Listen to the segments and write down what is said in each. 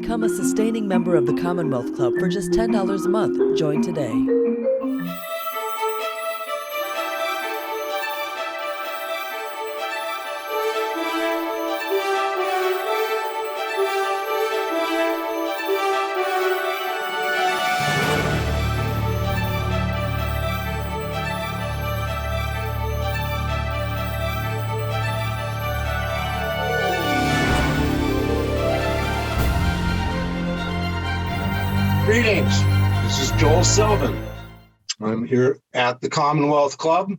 Become a sustaining member of the Commonwealth Club for just $10 a month. Join today. Greetings. This is Joel Sylvan. I'm here at the Commonwealth Club,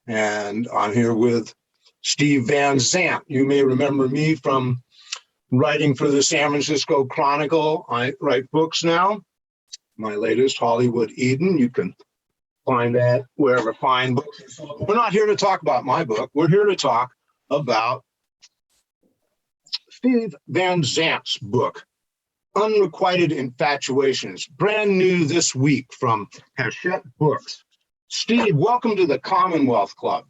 and I'm here with Steve Van Zandt. You may remember me from writing for the San Francisco Chronicle. I write books now. My latest, Hollywood Eden. You can find that wherever fine books are sold. We're not here to talk about my book. We're here to talk about Steve Van Zandt's book, Unrequited Infatuations, brand new this week from Hachette Books. Steve, welcome to the Commonwealth Club.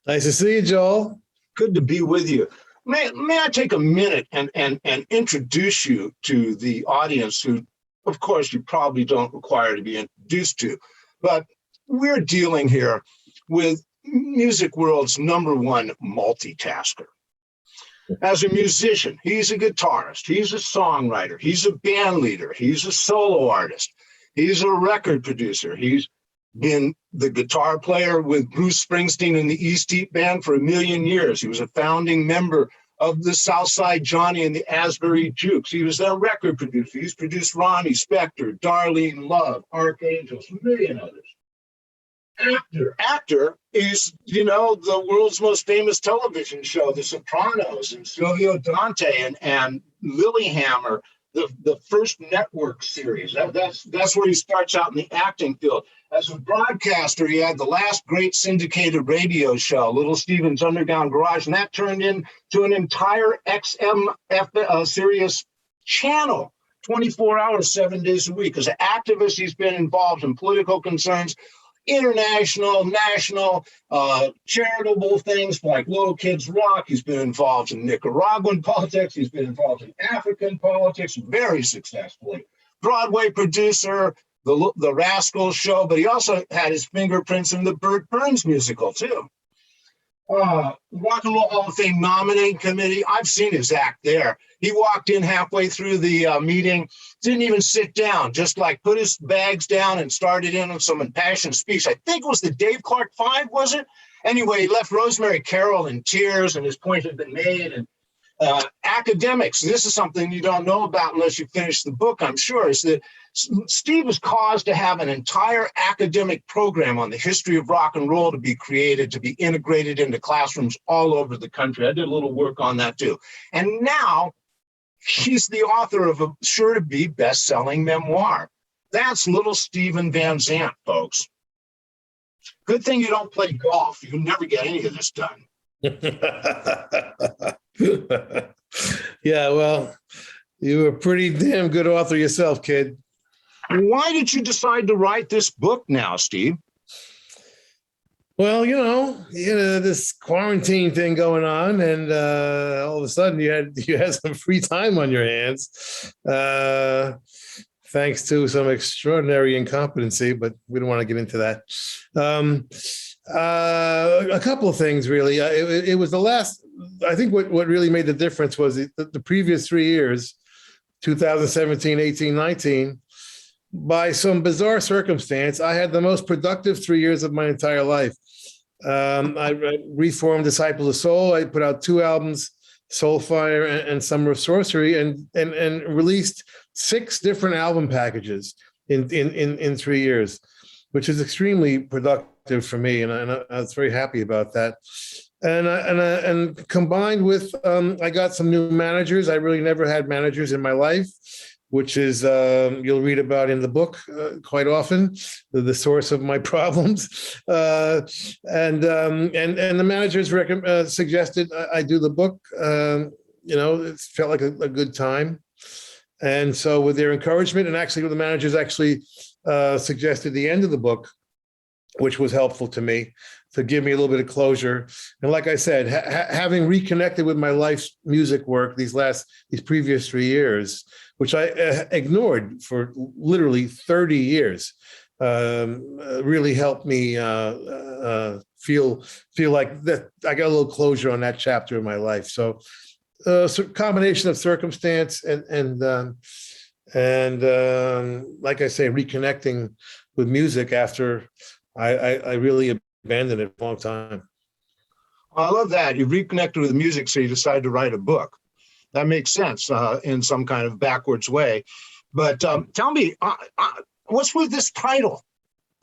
Nice to see you, Joel. Good to be with you. May I take a minute and introduce you to the audience who, of course, you probably don't require to be introduced to, but we're dealing here with music world's #1 multitasker. As a musician, he's a guitarist, he's a songwriter, he's a band leader, he's a solo artist, he's a record producer. He's been the guitar player with Bruce Springsteen and the East Deep Band for 1,000,000 years. He was a founding member of the Southside Johnny and the Asbury Jukes. He was their record producer. He's produced Ronnie Spector, Darlene Love, Archangels, a million others. Actor is, the world's most famous television show, The Sopranos, and Silvio Dante and Lilyhammer, the first network series. That's where he starts out in the acting field. As a broadcaster, he had the last great syndicated radio show, Little Steven's Underground Garage, and that turned into an entire XM Sirius channel, 24 hours, 7 days a week. As an activist, he's been involved in political concerns, international, national, charitable things like Little Kids Rock. He's been involved in Nicaraguan politics. He's been involved in African politics very successfully. Broadway producer, the Rascals show, but he also had his fingerprints in the Burt Burns musical too. Rock and Roll Hall of Fame nominating committee. I've seen his act there. He walked in halfway through the meeting, didn't even sit down, just like put his bags down and started in on some impassioned speech. I think it was the Dave Clark 5, was it? Anyway, he left Rosemary Carroll in tears, and his point had been made. And academics, this is something you don't know about unless you finish the book, I'm sure, is that Steve was caused to have an entire academic program on the history of rock and roll to be created, to be integrated into classrooms all over the country. I did a little work on that too. And now he's the author of a sure-to-be best-selling memoir. That's little Steven Van Zandt, folks. Good thing you don't play golf. You can never get any of this done. Yeah, well, you're a pretty damn good author yourself, kid. Why did you decide to write this book now, Steve? Well, this quarantine thing going on, and all of a sudden you had some free time on your hands, thanks to some extraordinary incompetency. But we don't want to get into that. A couple of things, really. It was the last. I think what really made the difference was the previous 3 years, 2017, 18, 19. By some bizarre circumstance, I had the most productive 3 years of my entire life. I reformed Disciples of Soul. I put out 2 albums, Soulfire and Summer of Sorcery, and released 6 different album packages in 3 years, which is extremely productive for me, and I was very happy about that. And combined with, I got some new managers. I really never had managers in my life, which is you'll read about in the book quite often, the source of my problems. And the managers suggested I do the book. It felt like a good time. And so with their encouragement, and actually the managers suggested the end of the book which was helpful to me to give me a little bit of closure. And like I said, having reconnected with my life's music work these previous 3 years, which I ignored for literally 30 years, really helped me feel like that I got a little closure on that chapter of my life. So, combination of circumstance and like I say, reconnecting with music after I really abandoned it for a long time. I love that. You reconnected with music, so you decided to write a book. That makes sense in some kind of backwards way. But tell me, what's with this title?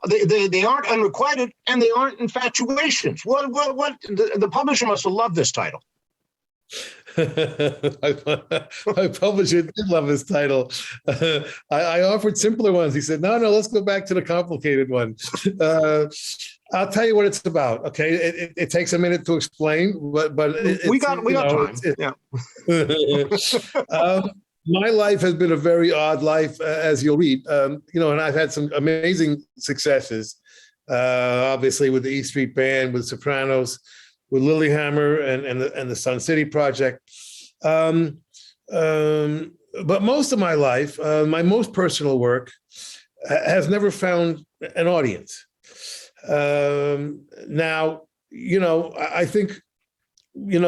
They aren't unrequited, and they aren't infatuations. What? The publisher must have loved this title. My publisher did love his title. I offered simpler ones. He said, no, let's go back to the complicated one. I'll tell you what it's about. Okay. It takes a minute to explain, but we got time. My life has been a very odd life, as you'll read, and I've had some amazing successes, obviously with the E Street Band, with Sopranos, with Lilyhammer and the Sun City Project. But most of my life, my most personal work has never found an audience. Now, I think, in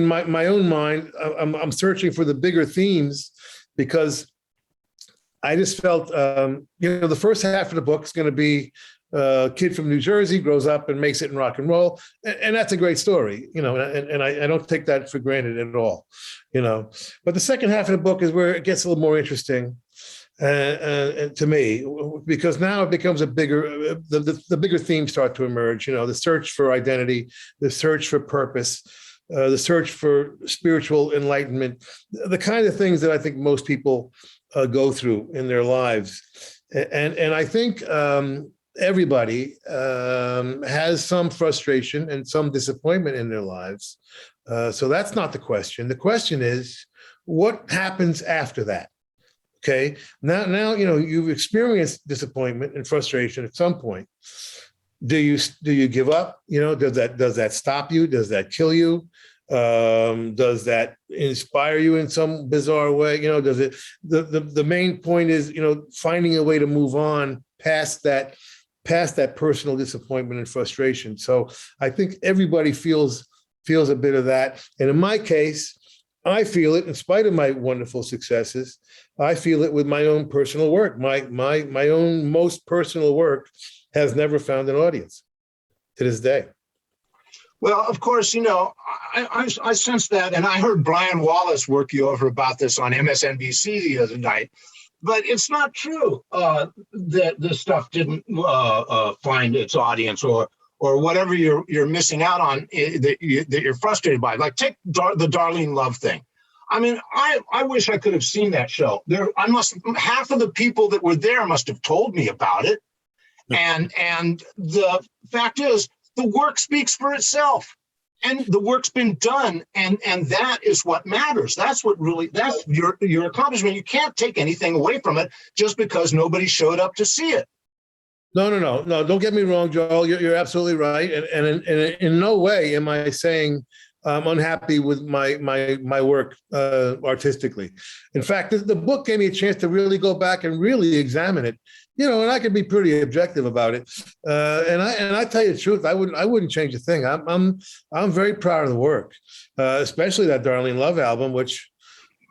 my own mind, I'm searching for the bigger themes, because I just felt, the first half of the book is going to be a kid from New Jersey grows up and makes it in rock and roll. And that's a great story, and I don't take that for granted at all, But the second half of the book is where it gets a little more interesting to me, because now it becomes the bigger themes start to emerge, the search for identity, the search for purpose, the search for spiritual enlightenment, the kind of things that I think most people go through in their lives. And I think everybody has some frustration and some disappointment in their lives. So that's not the question. The question is, what happens after that? Okay. Now, you've experienced disappointment and frustration at some point. Do you give up? Does that stop you? Does that kill you? Does that inspire you in some bizarre way? Does it, the main point is, finding a way to move on past that personal disappointment and frustration. So I think everybody feels a bit of that. And in my case, I feel it in spite of my wonderful successes. I feel it with my own personal work. My own most personal work has never found an audience to this day. Well, of course, I sense that, and I heard Brian Wallace work you over about this on MSNBC the other night. But it's not true that this stuff didn't find its audience, or whatever you're missing out on that you're frustrated by. Like, take the Darlene Love thing. I mean, I wish I could have seen that show. Half of the people that were there must have told me about it. And the fact is, the work speaks for itself. And the work's been done, and that is what matters. That's your accomplishment. You can't take anything away from it just because nobody showed up to see it. No. Don't get me wrong, Joel. You're absolutely right. And in no way am I saying I'm unhappy with my work artistically. In fact, the book gave me a chance to really go back and really examine it. And I could be pretty objective about it. And I tell you the truth, I wouldn't change a thing. I'm very proud of the work, especially that Darlene Love album, which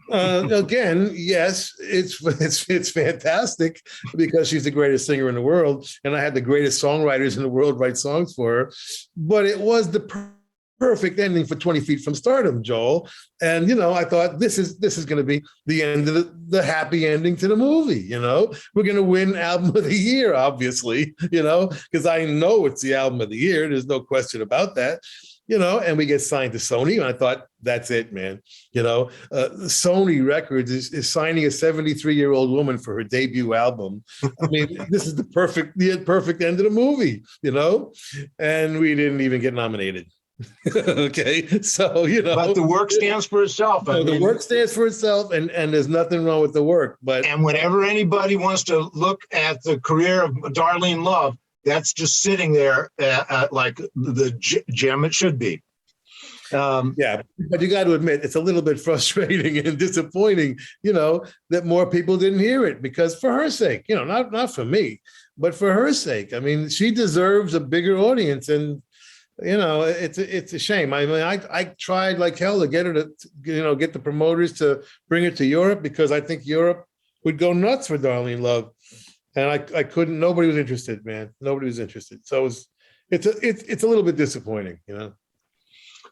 again, yes, it's fantastic because she's the greatest singer in the world, and I had the greatest songwriters in the world write songs for her. But it was the perfect ending for 20 Feet from Stardom, Joel. And, I thought this is going to be the end of the happy ending to the movie. We're going to win album of the year, obviously, because I know it's the album of the year. There's no question about that, and we get signed to Sony. And I thought, that's it, man. Sony Records is signing a 73-year-old woman for her debut album. I mean, this is the perfect end of the movie, and we didn't even get nominated. Okay, so but the work stands for itself. The work stands for itself, and there's nothing wrong with the work. And whenever anybody wants to look at the career of Darlene Love, that's just sitting there like the gem it should be. Yeah, but you got to admit it's a little bit frustrating and disappointing, that more people didn't hear it, because for her sake, not for me, but for her sake. I mean, she deserves a bigger audience, and it's a shame. I mean, I tried like hell to get her to, get the promoters to bring it to Europe, because I think Europe would go nuts for Darlene Love, and I couldn't. Nobody was interested, man. Nobody was interested. So it's a little bit disappointing,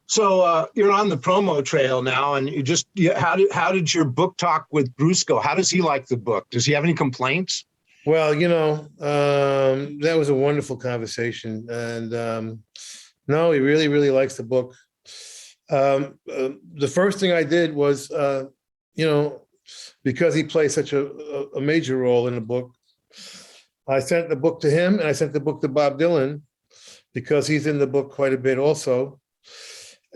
So you're on the promo trail now, and how did your book talk with Bruce go? How does he like the book? Does he have any complaints? Well, that was a wonderful conversation, and no, he really, really likes the book. The first thing I did was, because he plays such a major role in the book, I sent the book to him, and I sent the book to Bob Dylan, because he's in the book quite a bit also.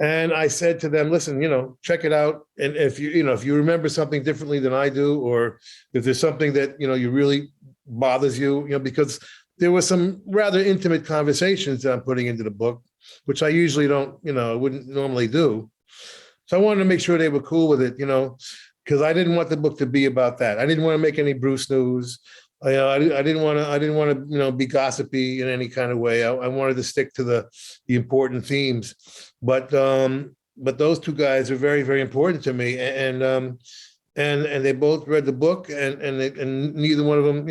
And I said to them, listen, check it out. And if you remember something differently than I do, or if there's something that, you really bothers you, because there were some rather intimate conversations that I'm putting into the book, which I usually wouldn't normally do. So I wanted to make sure they were cool with it, because I didn't want the book to be about that. I didn't want to make any Bruce news. I didn't want to, be gossipy in any kind of way. I wanted to stick to the important themes, but those two guys are very, very important to me, and they both read the book, and neither one of them,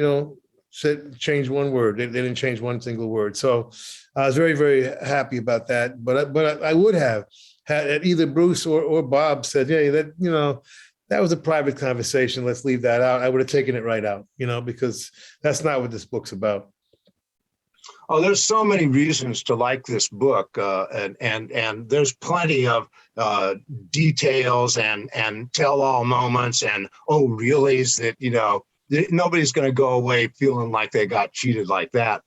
changed one word. They didn't change one single word. So I was very, very happy about that. But I would have had either Bruce or Bob said, yeah, that was a private conversation. Let's leave that out. I would have taken it right out, because that's not what this book's about. Oh, there's so many reasons to like this book, and there's plenty of details and tell-all moments and reallys that nobody's going to go away feeling like they got cheated like that.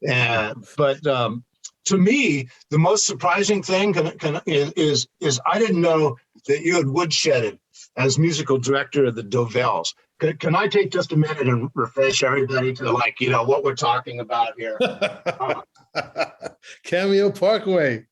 But to me, the most surprising thing is I didn't know that you had woodshedded as musical director of the Dovells. Can I take just a minute and refresh everybody to what we're talking about here? Cameo Parkway.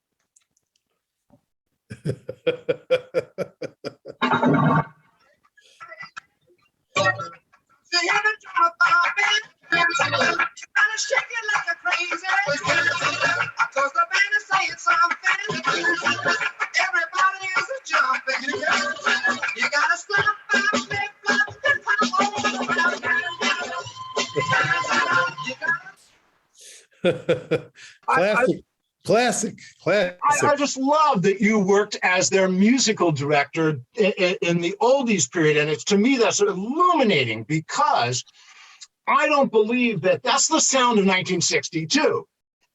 Classic. I just love that you worked as their musical director in the oldies period, and to me that's illuminating, because I don't believe that that's the sound of 1962,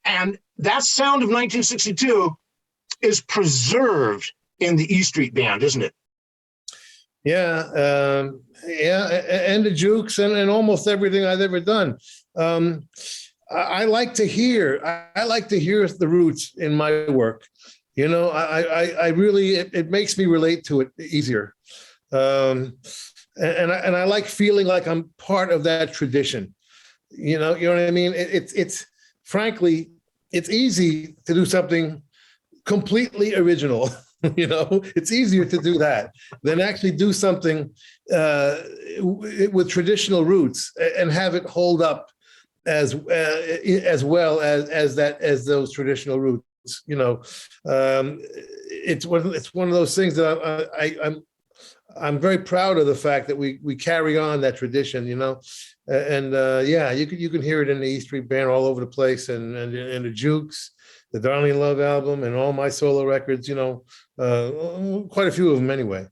and that sound of 1962 is preserved in the E Street Band, isn't it? Yeah, and the Jukes and almost everything I've ever done. I like to hear the roots in my work. I really, it makes me relate to it easier. And I like feeling like I'm part of that tradition. You know what I mean? It's frankly, it's easy to do something completely original. It's easier to do that than actually do something with traditional roots and have it hold up as well as those traditional roots. It's one of those things that I'm very proud of the fact that we carry on that tradition. And you can hear it in the E Street Band all over the place, and the Jukes, the Darlene Love album, and all my solo records. Quite a few of them anyway.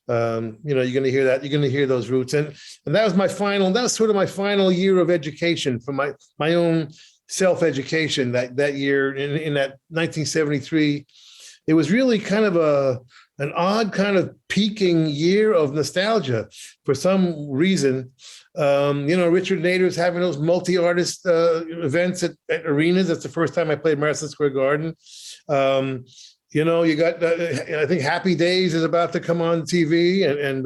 You're going to hear that. You're going to hear those roots, and that was sort of my final year of education for my own self-education. That year in that 1973, it was really kind of an odd kind of peaking year of nostalgia for some reason. Richard Nader's having those multi-artist events at arenas. That's the first time I played Madison Square Garden. You got, I think Happy Days is about to come on TV, and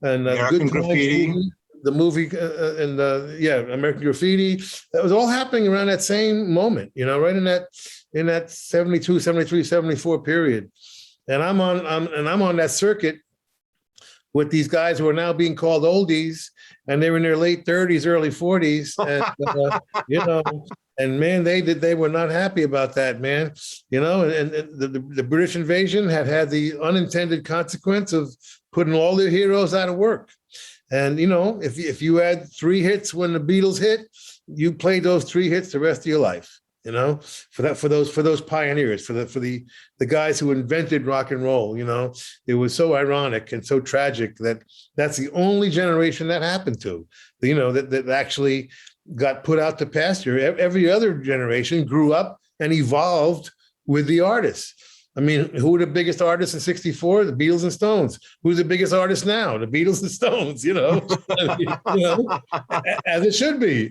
American Good Graffiti. TV. the movie and American Graffiti. That was all happening around that same moment, right in that 72, 73, 74 period. And I'm on that circuit with these guys who are now being called oldies, and they're in their late 30s, early 40s, and and man, they were not happy about that, man. And the British invasion had the unintended consequence of putting all their heroes out of work. And if you had 3 hits when the Beatles hit, you played those 3 hits the rest of your life. For those pioneers, for the guys who invented rock and roll. It was so ironic and so tragic that that's the only generation that happened to. That actually got put out to pasture. Every other generation grew up and evolved with the artists. I mean, who were the biggest artists in '64? The Beatles and Stones. Who's the biggest artist now? The Beatles and Stones. As it should be.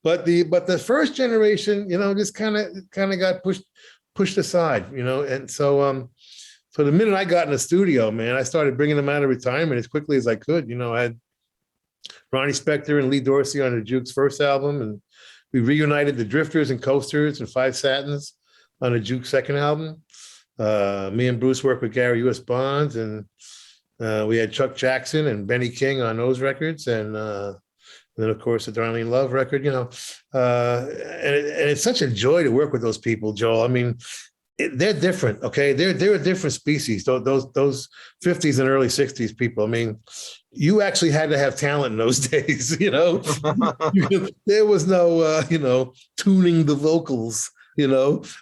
But the first generation, just kind of got pushed aside. And so the minute I got in the studio, man, I started bringing them out of retirement as quickly as I could. I had Ronnie Spector and Lee Dorsey on the Jukes' first album, and we reunited the Drifters and Coasters and Five Satins on the Jukes' second album. Me and Bruce worked with Gary U.S. Bonds, and we had Chuck Jackson and Benny King on those records, and then of course the Darlene Love record. And it's such a joy to work with those people, Joel. I mean, they're different, okay? They're a different species. Those 50s and early 60s people. I mean, you actually had to have talent in those days. There was no tuning the vocals.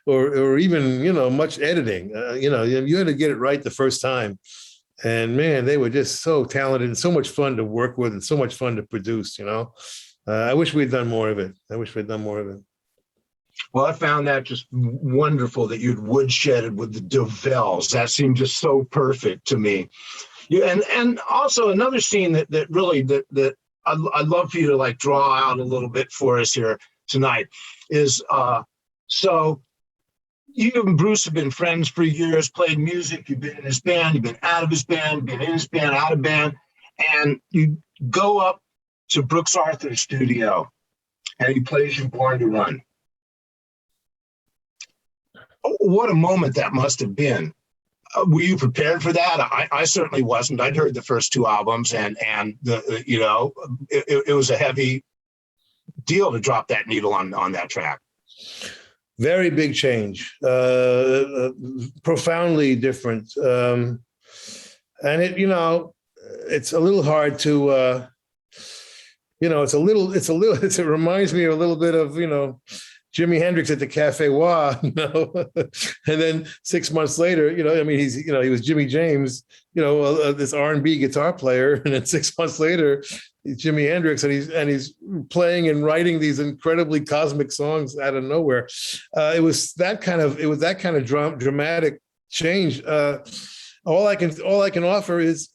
Or even, much editing. You had to get it right the first time. And man, they were just so talented and so much fun to work with and so much fun to produce, I wish we'd done more of it. Well, I found that just wonderful that you'd woodshedded with the Dovells. That seemed just so perfect to me. Yeah, and also another scene that really I'd love for you to like draw out a little bit for us here tonight is so you and Bruce have been friends for years, played music, you've been in his band, you've been out of his band, been in his band, out of band, and you go up to Brooks Arthur's studio and he plays you Born to Run. What a moment that must have been. Were you prepared for that? I certainly wasn't. I'd heard the first 2 albums and it was a heavy deal to drop that needle on that track. Very big change, profoundly different. And it's a little hard to, it reminds me a little bit of, Jimi Hendrix at the Cafe Wha, and then 6 months later, he was Jimmy James, this R&B guitar player, and then 6 months later, he's Jimi Hendrix, and he's playing and writing these incredibly cosmic songs out of nowhere. It was that kind of dramatic change. All I can offer is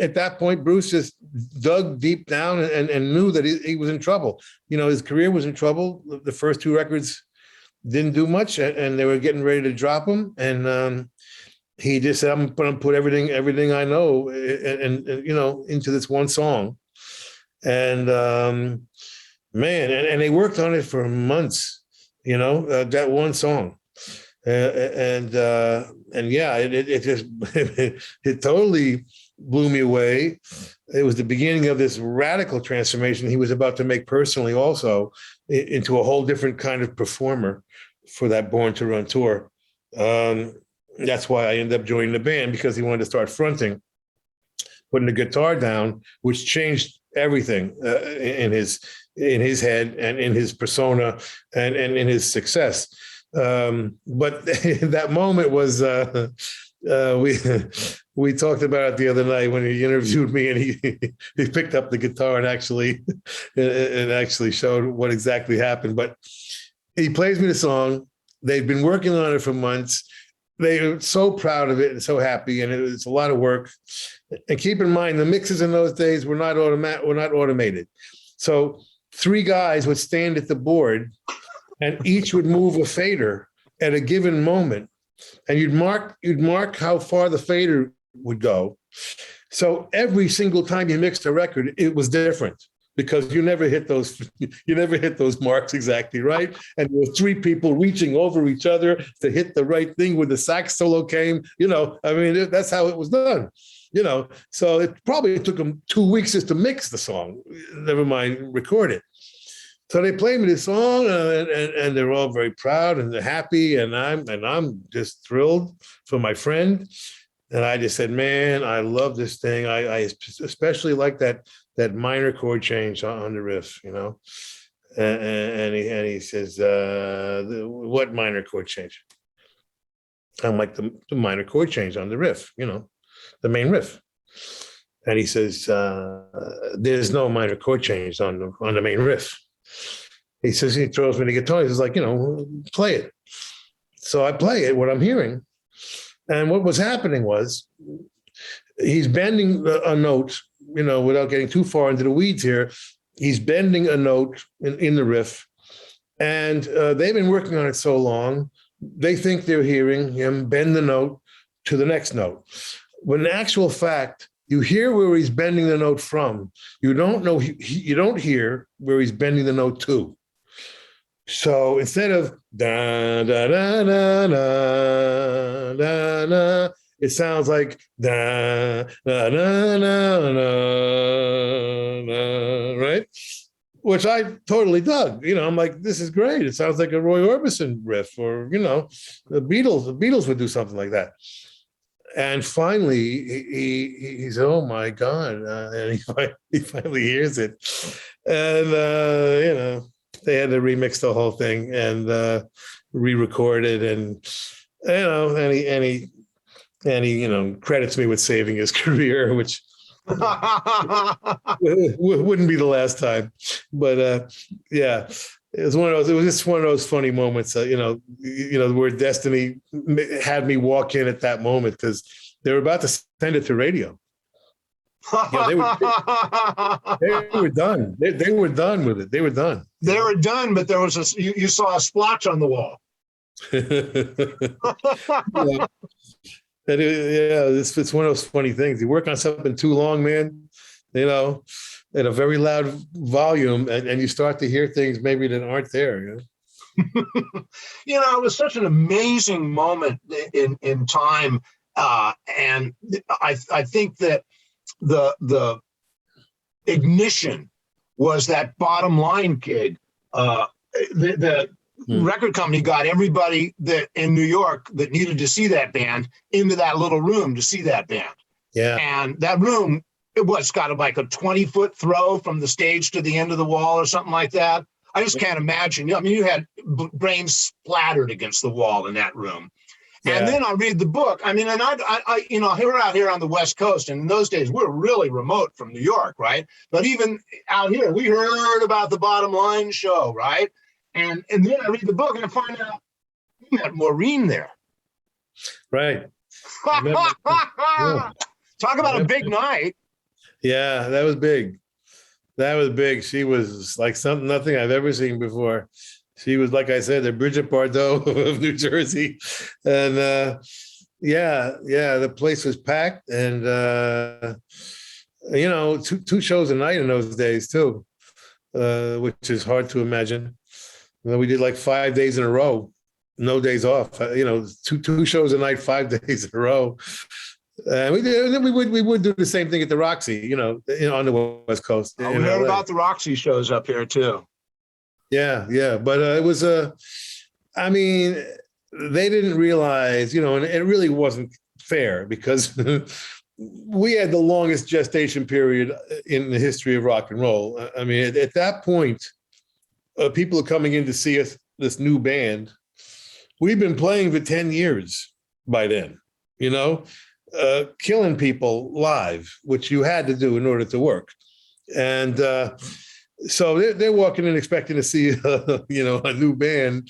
at that point, Bruce just dug deep down and knew that he was in trouble. His career was in trouble. The first 2 records didn't do much, and they were getting ready to drop him. And he just said, "I'm going to put everything I know, and into this one song." And man, and they worked on it for months. That one song. And yeah, it just it totally blew me away. It was the beginning of this radical transformation he was about to make personally, also into a whole different kind of performer for that Born to Run tour. That's why I ended up joining the band, because he wanted to start fronting, putting the guitar down, which changed everything in his head and in his persona and in his success. But that moment was we talked about it the other night when he interviewed me, and he picked up the guitar and actually showed what exactly happened. But he plays me the song. They've been working on it for months. They were so proud of it and so happy, and it's a lot of work. And keep in mind, the mixes in those days were not automated. So 3 guys would stand at the board, and each would move a fader at a given moment, and you'd mark how far the fader would go, So every single time you mixed a record, it was different because you never hit those marks exactly right. And there were three people reaching over each other to hit the right thing when the sax solo came. I mean, that's how it was done. So it probably took them 2 weeks just to mix the song, never mind record it. So they played me this song, and they're all very proud and they're happy, and I'm just thrilled for my friend. And I just said, man, I love this thing. I especially like that minor chord change on the riff, And he says, what minor chord change? I'm like, the minor chord change on the riff, the main riff. And he says, there's no minor chord change on the main riff. He says, he throws me the guitar. He's like, play it. So I play it, what I'm hearing. And what was happening was he's bending a note, without getting too far into the weeds here. He's bending a note in the riff. And they've been working on it so long, they think they're hearing him bend the note to the next note. When in actual fact, you hear where he's bending the note from. You don't know, you don't hear where he's bending the note to. So instead of da da da da da da da, it sounds like da da da da da da, right? Which I totally dug. I'm like, this is great. It sounds like a Roy Orbison riff, or the Beatles. The Beatles would do something like that. And finally, he said, "Oh my God!" And he finally hears it, and they had to remix the whole thing and re-record it, and he credits me with saving his career, which wouldn't be the last time. But yeah. It was just one of those funny moments, where destiny had me walk in at that moment, because they were about to send it to radio. They were done. They were done with it. They were done. They were done, but there was you saw a splotch on the wall. It's one of those funny things. You work on something too long, man, at a very loud volume, and you start to hear things maybe that aren't there. It was such an amazing moment in time, and I think that the ignition was that Bottom Line gig. The record company got everybody that in New York that needed to see that band into that little room to see that band. Yeah, and that room. It's got like a 20-foot throw from the stage to the end of the wall or something like that. I just can't imagine. I mean, you had brains splattered against the wall in that room. Yeah. And then I read the book. I mean, and I we're out here on the West Coast, and in those days we're really remote from New York, right? But even out here, we heard about the Bottom Line show, right? And then I read the book and I find out we met Maureen there. Right. Talk about a big night. Yeah, that was big. That was big. She was like nothing I've ever seen before. She was, like I said, the Bridget Bardot of New Jersey. And the place was packed. And, two shows a night in those days too, which is hard to imagine. We did like 5 days in a row, no days off, two shows a night, 5 days in a row. We did, and then we would do the same thing at the Roxy, on the West Coast. We heard about the Roxy shows up here too. Yeah, but it was they didn't realize, and it really wasn't fair because we had the longest gestation period in the history of rock and roll. I mean, at that point, people are coming in to see us, this new band. We've been playing for 10 years by then, killing people live, which you had to do in order to work. And so they're walking in expecting to see, a new band,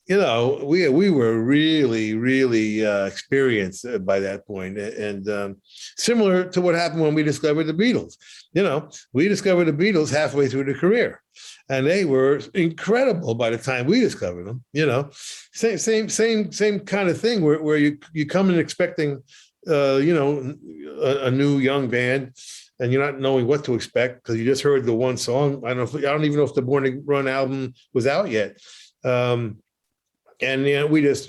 we were really, really experienced by that point. And similar to what happened when we discovered the Beatles. We discovered the Beatles halfway through their career. And they were incredible by the time we discovered them. Same kind of thing where you come in expecting a new young band, and you're not knowing what to expect because you just heard the one song. I don't even know if the Born to Run album was out yet. And we just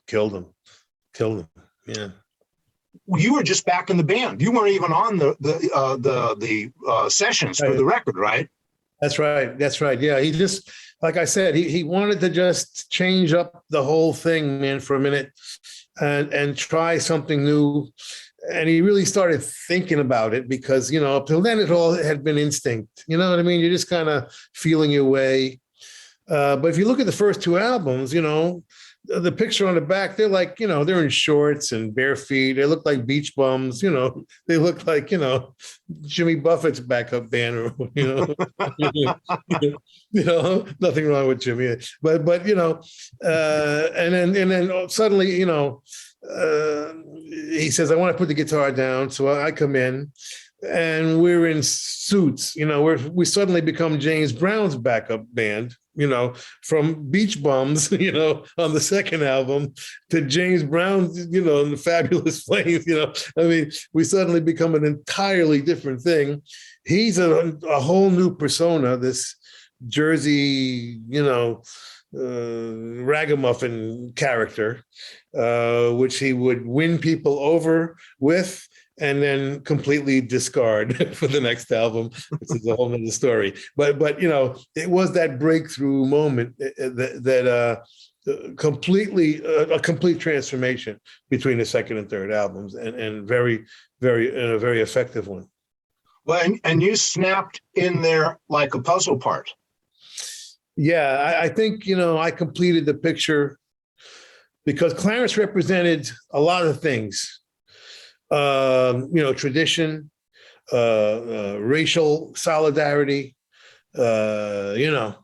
killed them. Yeah. You were just back in the band. You weren't even on the sessions for the record, right? That's right. Yeah, he just, like I said, he wanted to just change up the whole thing, man, for a minute, and try something new. And he really started thinking about it because, up till then it all had been instinct. You know what I mean? You're just kind of feeling your way. But if you look at the first two albums, the picture on the back, they're like, they're in shorts and bare feet. They look like beach bums, they look like, Jimmy Buffett's backup band, nothing wrong with Jimmy, but and then suddenly, he says, I want to put the guitar down. So I come in and we're in suits, we suddenly become James Brown's backup band, from Beach Bums, on the second album to James Brown, and the Fabulous Flames, I mean, we suddenly become an entirely different thing. He's a whole new persona, this Jersey, ragamuffin character, which he would win people over with and then completely discard for the next album, which is a whole nother story. But it was that breakthrough moment that a complete transformation between the second and third albums, and very, very, and a very effective one. Well, and you snapped in there like a puzzle part. Yeah, I think, I completed the picture because Clarence represented a lot of things. Tradition, racial solidarity, the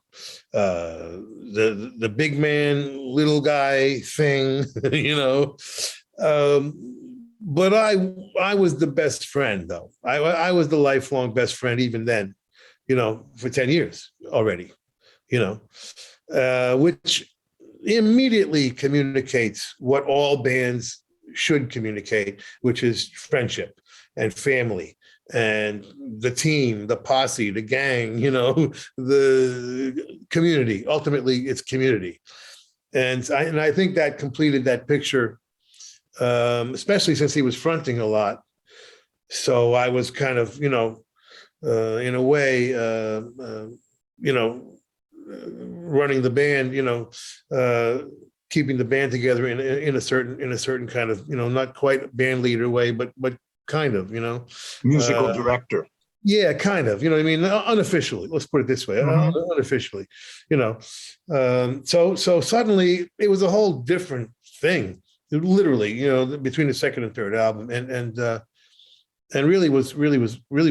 big man, little guy thing, but I was the best friend, though. I was the lifelong best friend even then, for 10 years already, which immediately communicates what all bands should communicate, which is friendship and family and the team, the posse, the gang, the community. Ultimately, it's community. And I think that completed that picture, especially since he was fronting a lot. So I was kind of, in a way, running the band, keeping the band together in a certain kind of, not quite band leader way, but kind of, musical director. Yeah, kind of, unofficially, let's put it this way, unofficially, so suddenly it was a whole different thing, literally, between the second and third album, and really worked. It really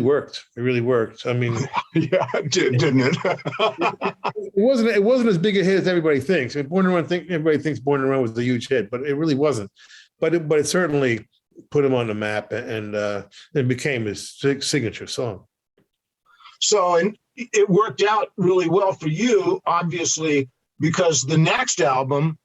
worked. I mean, yeah, it did, didn't it? It wasn't as big a hit as everybody thinks. I mean, everybody thinks Born to Run was a huge hit, but it really wasn't. But it certainly put him on the map, and it became his signature song. So, and it worked out really well for you, obviously, because the next album,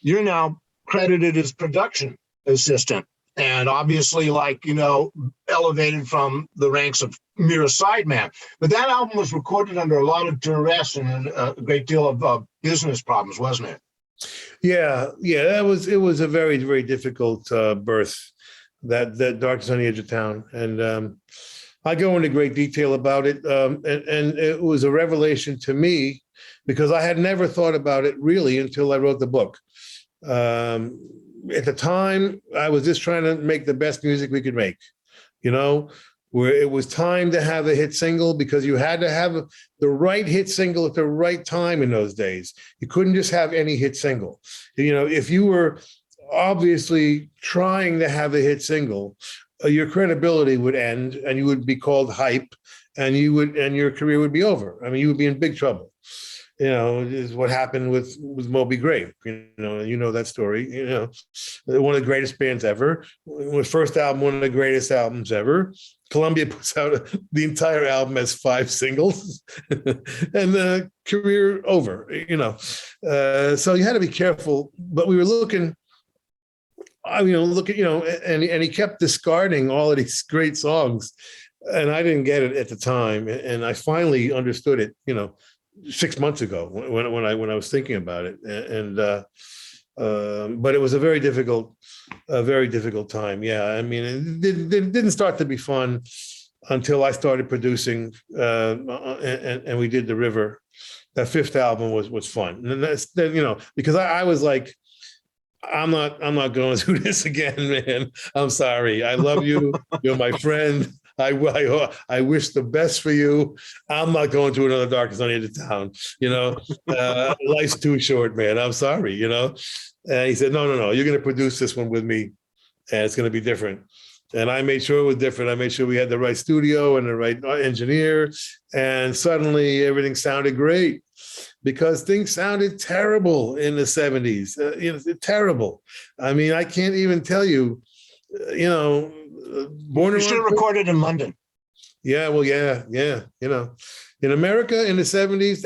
you're now credited as production assistant. And obviously, elevated from the ranks of mere sideman. But that album was recorded under a lot of duress and a great deal of business problems, wasn't it? Yeah. It was a very, very difficult birth, that Darkness on the Edge of Town. And I go into great detail about it. And it was a revelation to me because I had never thought about it really until I wrote the book. At the time, I was just trying to make the best music we could make, where it was time to have a hit single because you had to have the right hit single at the right time in those days. You couldn't just have any hit single. If you were obviously trying to have a hit single, your credibility would end and you would be called hype and your career would be over. I mean, you would be in big trouble. Is what happened with Moby Grape. That story. One of the greatest bands ever. First album, one of the greatest albums ever. Columbia puts out the entire album as 5 singles, and the career over. So you had to be careful. But we were looking look at, and he kept discarding all of these great songs, and I didn't get it at the time, and I finally understood it, 6 months ago when I was thinking about it, but it was a very difficult time. Yeah, I mean, it didn't start to be fun until I started producing, and we did The River. That fifth album was fun, and that's because I was like, I'm not going to do this again, man. I'm sorry. I love you. You're my friend. I wish the best for you. I'm not going to another Darkest Night of Town. Life's too short, man. I'm sorry. And he said, no. You're going to produce this one with me, and it's going to be different. And I made sure it was different. I made sure we had the right studio and the right engineer, and suddenly everything sounded great. Because things sounded terrible in the 70s, terrible. I mean, I can't even tell you, Born You should have recorded in London. Yeah, well, yeah. In America in the 70s,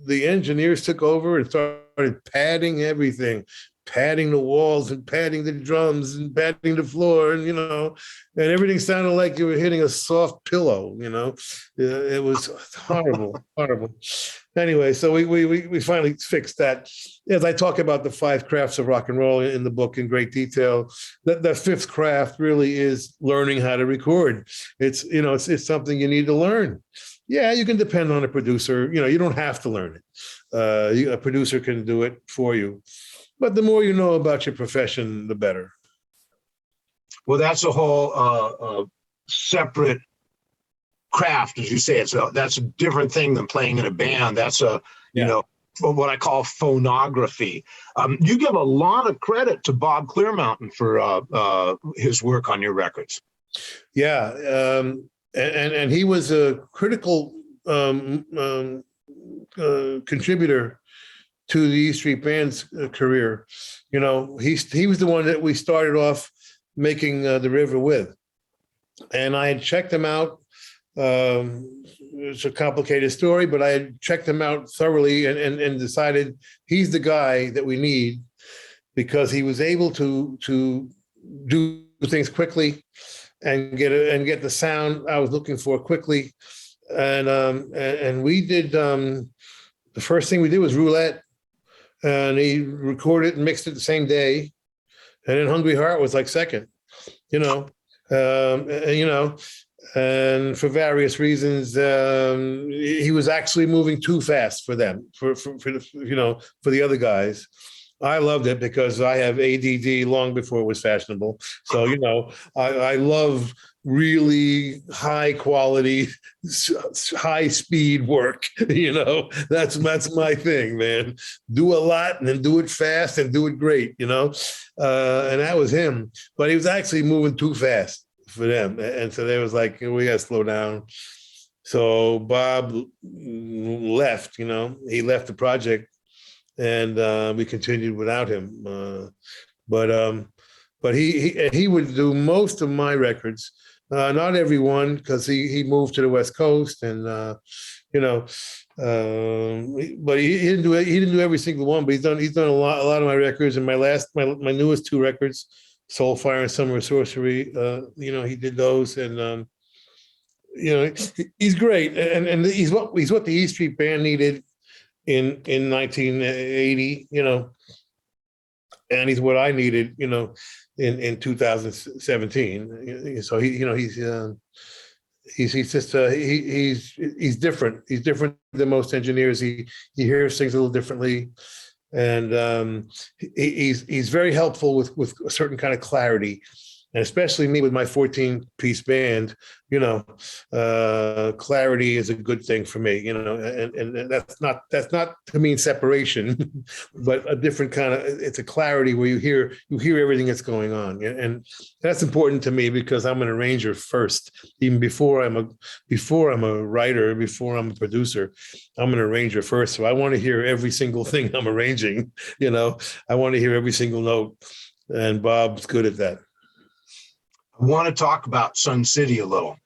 the engineers took over and started padding everything, padding the walls and padding the drums and padding the floor, and everything sounded like you were hitting a soft pillow. It was horrible. Anyway, so we finally fixed that. As I talk about the 5 crafts of rock and roll in the book in great detail, that fifth craft really is learning how to record. It's something you need to learn. Yeah, you can depend on a producer. You don't have to learn it. A producer can do it for you. But the more you know about your profession, the better. Well, that's a whole separate craft, as you say. That's a different thing than playing in a band. That's what I call phonography. You give a lot of credit to Bob Clearmountain for his work on your records. Yeah, and he was a critical contributor to the E Street Band's career. He was the one that we started off making The River with. And I had checked him out. It's a complicated story, but I had checked him out thoroughly and decided he's the guy that we need, because he was able to do things quickly and get the sound I was looking for quickly. And we did, the first thing we did was Roulette. And he recorded and mixed it the same day. And then Hungry Heart was like second, and for various reasons, he was actually moving too fast for them, for the other guys. I loved it because I have ADD long before it was fashionable. So, I love really high quality, high speed work. That's my thing, man. Do a lot and then do it fast and do it great, and that was him. But he was actually moving too fast for them. And so they was like, we got to slow down. So Bob left, he left the project, and we continued without him. But he would do most of my records. Not everyone, because he moved to the West Coast, and but he didn't do every single one. But he's done a lot of my records, and my newest 2 records, Soulfire and Summer of Sorcery. He did those, and he's great, and he's what the E Street Band needed in 1980. And he's what I needed, in 2017. So he's just he's different. He's different than most engineers. He hears things a little differently, and he's very helpful with a certain kind of clarity. And especially me with my 14-piece band, clarity is a good thing for me, and that's not to mean separation, but a different kind of, it's a clarity where you hear everything that's going on. And that's important to me because I'm an arranger first, even before I'm a writer, before I'm a producer, I'm an arranger first. So I want to hear every single thing I'm arranging, I want to hear every single note, and Bob's good at that. I want to talk about Sun City a little.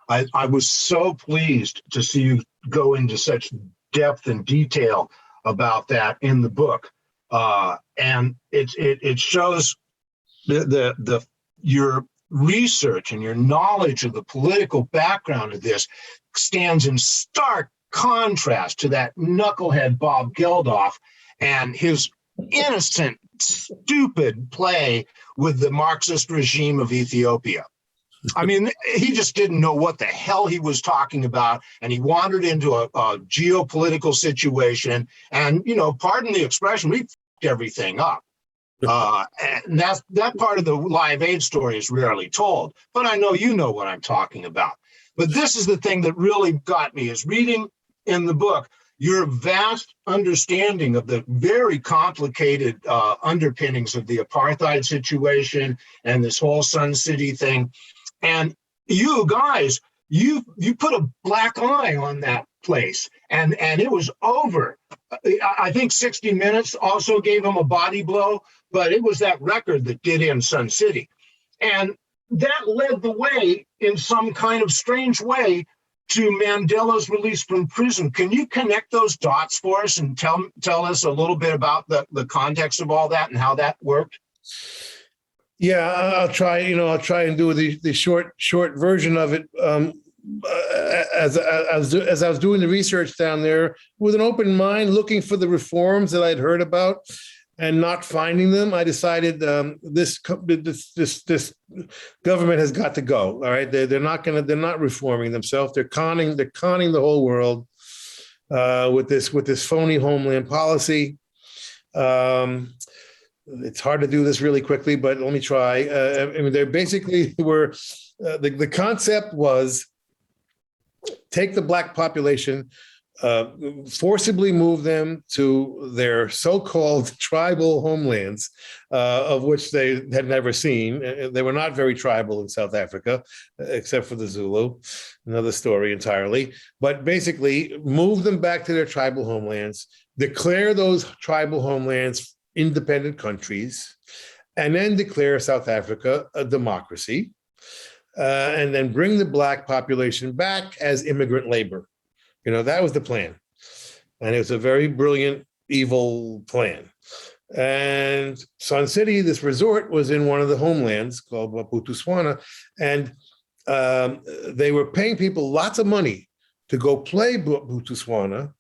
I was so pleased to see you go into such depth and detail about that in the book. And it shows your research and your knowledge of the political background of this stands in stark contrast to that knucklehead Bob Geldof and his innocent, stupid play with the Marxist regime of Ethiopia. I mean, he just didn't know what the hell he was talking about, and he wandered into a geopolitical situation, and, pardon the expression, we fucked everything up. And that part of the Live Aid story is rarely told, but I know you know what I'm talking about. But this is the thing that really got me, is reading in the book your vast understanding of the very complicated underpinnings of the apartheid situation and this whole Sun City thing. And you guys, you put a black eye on that place, and it was over. I think 60 Minutes also gave him a body blow, but it was that record that did in Sun City. And that led the way in some kind of strange way to Mandela's release from prison. Can you connect those dots for us and tell us a little bit about the context of all that and how that worked? Yeah, I'll try. I'll try and do the short version of it. As I was doing the research down there with an open mind, looking for the reforms that I'd heard about and not finding them, I decided this government has got to go. All right, they're not reforming themselves. They're conning the whole world with this phony homeland policy. It's hard to do this really quickly, but let me try. They basically were, the concept was take the Black population, forcibly move them to their so-called tribal homelands, of which they had never seen. They were not very tribal in South Africa, except for the Zulu, another story entirely. But basically, move them back to their tribal homelands, declare those tribal homelands independent countries, and then declare South Africa a democracy, and then bring the Black population back as immigrant labor. That was the plan. And it was a very brilliant, evil plan. And Sun City, this resort, was in one of the homelands called Bophuthatswana, and they were paying people lots of money to go play Bophuthatswana,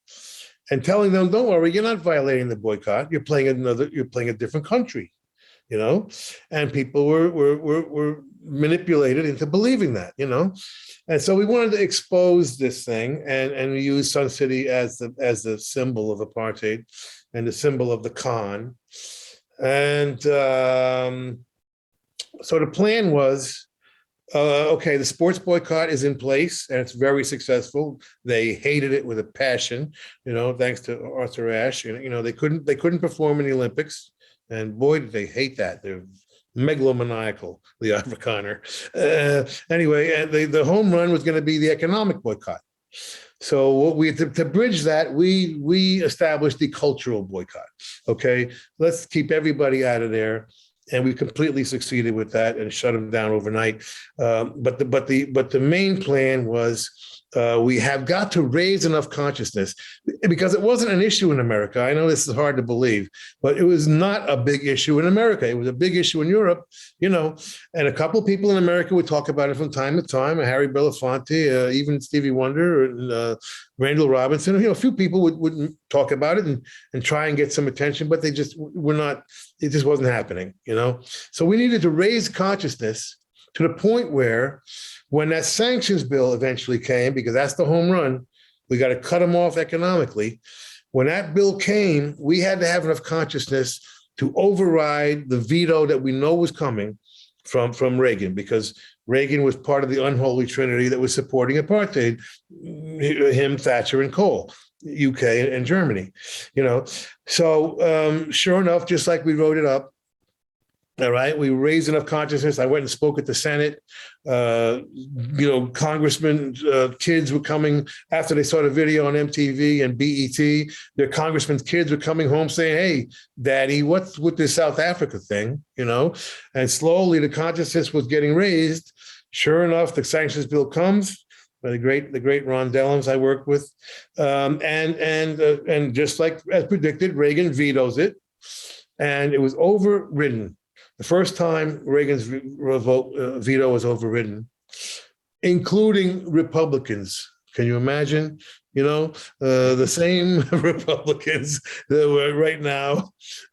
and telling them, don't worry, you're not violating the boycott. You're playing a different country, and people were manipulated into believing that, and so we wanted to expose this thing, and we used Sun City as the symbol of apartheid and the symbol of the con. And so the plan was, okay, the sports boycott is in place and it's very successful. They hated it with a passion, thanks to Arthur Ashe. They couldn't perform in the Olympics, and boy, did they hate that. They're megalomaniacal, the Afrikaner. Anyway, the home run was going to be the economic boycott. So what to bridge that, we established the cultural boycott. Okay, let's keep everybody out of there. And we completely succeeded with that and shut them down overnight. But the main plan was we have got to raise enough consciousness, because it wasn't an issue in America. I know this is hard to believe, but it was not a big issue in America. It was a big issue in Europe, and a couple of people in America would talk about it from time to time. Harry Belafonte, even Stevie Wonder, and Randall Robinson. A few people would talk about it and try and get some attention, but they just were not. It just wasn't happening, So we needed to raise consciousness to the point where, when that sanctions bill eventually came, because that's the home run, we got to cut them off economically. When that bill came, we had to have enough consciousness to override the veto that we know was coming from Reagan, because Reagan was part of the unholy trinity that was supporting apartheid, him, Thatcher, and Kohl, UK and Germany, So sure enough, just like we wrote it up, all right, we raised enough consciousness. I went and spoke at the Senate. Congressmen, kids were coming after they saw the video on MTV and BET. Their congressmen's kids were coming home saying, "Hey, Daddy, what's with this South Africa thing?" And slowly the consciousness was getting raised. Sure enough, the sanctions bill comes. The great Ron Dellums I worked with, and just like as predicted, Reagan vetoes it, and it was overridden The first time Reagan's veto was overridden, including Republicans. Can you imagine? The same Republicans that were right now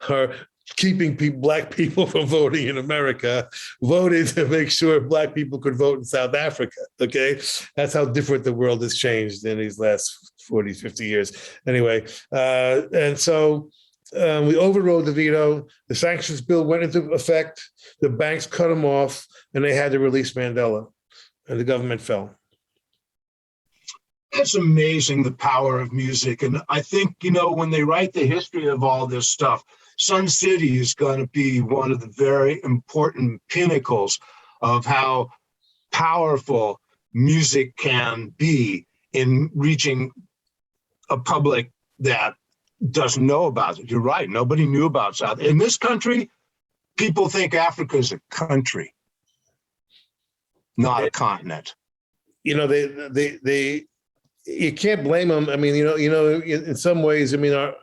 are keeping black people from voting in America, voted to make sure black people could vote in South Africa. Okay. That's how different the world has changed in these last 40, 50 years. Anyway, and so we overrode the veto. The sanctions bill went into effect. The banks cut them off, and they had to release Mandela, and the government fell. It's amazing, the power of music. And I think, when they write the history of all this stuff, Sun City is going to be one of the very important pinnacles of how powerful music can be in reaching a public that doesn't know about it. You're right. Nobody knew about South. In this country, people think Africa is a country, not a continent. They you can't blame them. I mean, in some ways, I mean, our